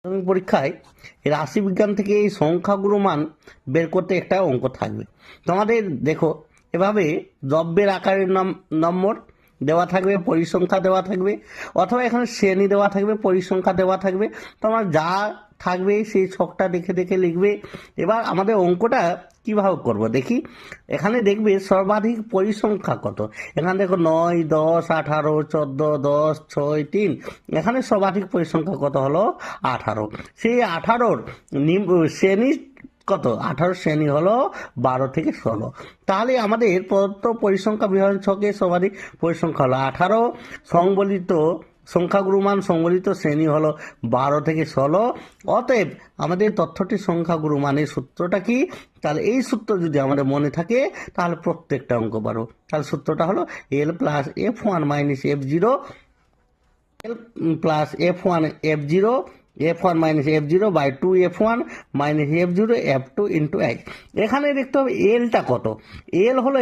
মাধ্যমিক পরীক্ষায় রাশিবিজ্ঞান থেকে এই সংখ্যাগুলো মান বের করতে একটা অঙ্ক থাকবে। তোমাদের দেখো, এভাবে দ্রব্যের আকারের নম্বর দেওয়া থাকবে, পরিসংখ্যা দেওয়া থাকবে, অথবা এখানে শ্রেণী দেওয়া থাকবে, পরিসংখ্যা দেওয়া থাকবে। তোমার যা থাকবে সেই ছকটা দেখে দেখে লিখবে। এবার আমাদের অঙ্কটা কিভাবে করব দেখি। এখানে দেখবে সর্বাধিক পরিসংখ্যা কত। এখানে দেখো 9, 10, 18, 14, 10, 6, 3। এখানে সর্বাধিক পরিসংখ্যা কত হলো 18। সেই 18-র শ্রেণী কত? 18 শ্রেণী হলো 12 থেকে 16। তাহলে আমাদের প্রদত্ত পরিসংখ্যা বিভাজন ছকে সর্বাধিক পরিসংখ্যা হলো 18, সংবলিত সংখ্যাগুরু মান সংবলিত শ্রেণী হলো 12 থেকে 16। অতএব আমাদের তথ্যটি সংখ্যাগুরু মানের সূত্রটা কি? তাহলে এই সূত্র যদি আমাদের মনে থাকে তাহলে প্রত্যেকটা অঙ্ক পারো। তাহলে সূত্রটা হলো L plus F1 minus F0, L plus F1 minus F0 by 2F1 minus F0 F2 into X। এখানে দেখতে হবে এলটা কত। এল হলো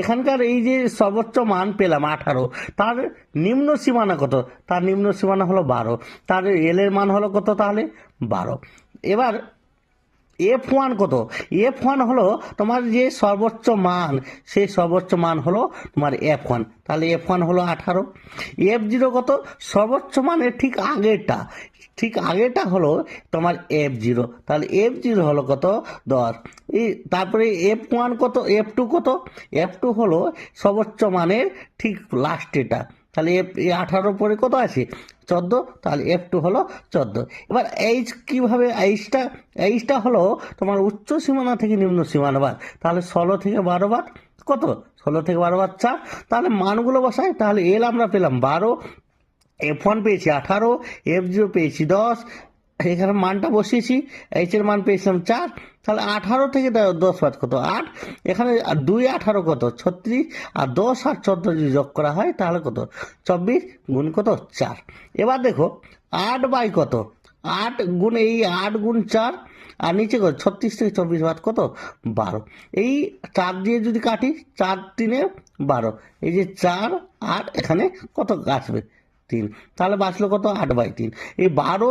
এখানকার এই যে সর্বোচ্চ মান পেলাম 18, তার নিম্ন সীমানা কত? তার নিম্ন সীমানা হলো 12। তার এল এর মান হলো কত? তাহলে 12। এবার F1 কত? F1 হলো তোমার যে সর্বোচ্চ মান, সেই সর্বোচ্চ মান হলো তোমার F1। তাহলে F1 হলো 18। F0 কত? সর্বোচ্চ মানের ঠিক আগেরটা হলো তোমার F0। তাহলে F0 হলো কত? 10। তারপরে F1 কত? F2 কত? F2 হলো সর্বোচ্চ মানের ঠিক লাস্টেটা। তাহলে 18 পরে কত আছে? 14। তাহলে F2 হলো 14। এবার এইচ কিভাবে? এইচটা হলো তোমার উচ্চ সীমানা থেকে নিম্ন সীমানা বাদ। তাহলে 16 থেকে 12 বাদ কত? 16 থেকে 12 বাদ 4। তাহলে মানগুলো বসাই। তাহলে এল আমরা পেলাম 12, F1 পেয়েছি 18, F0 পেয়েছি 10, এখানে মানটা বসিয়েছি, এইচ এর মান পেয়েছিলাম 4। তাহলে 18 থেকে 10 বাদ কত? 8। এখানে 2 18 কত? 36। আর 10 আর 14 যদি যোগ করা হয় তাহলে কত? 24 গুণ কত? 4। এবার দেখো 8 বাই কত? 8 গুণ 8 গুণ 4, আর নিচে কত? 36 থেকে 24 বাদ কত? 12। এই 4 দিয়ে যদি কাটি, 4 3 12, এই যে 4 8, এখানে কত আসবে? 3। তাহলে বাঁচলো কত? 8/3। এই 12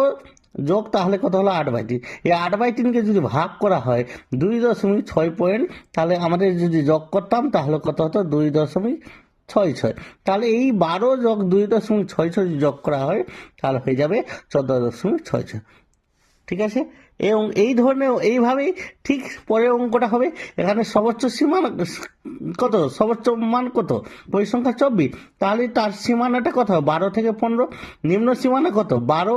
যোগ তাহলে কত হলো? 8/3। এই 8/3কে যদি ভাগ করা হয় 2.6 পয়েন্ট, তাহলে আমাদের যদি যোগ করতাম তাহলে কত হতো? 2.66। তাহলে এই 12 যোগ 2.66 যোগ করা হয় তাহলে হয়ে যাবে 14.66। ঠিক আছে? এবং এই ধরনের এইভাবেই ঠিক পরের অঙ্কটা হবে। এখানে সর্বোচ্চ সীমানা কত? সর্বোচ্চ মান কত? পরিসংখ্যা 24। তাহলে তার সীমানাটা কত? 12 থেকে 15। নিম্ন সীমানা কত? 12।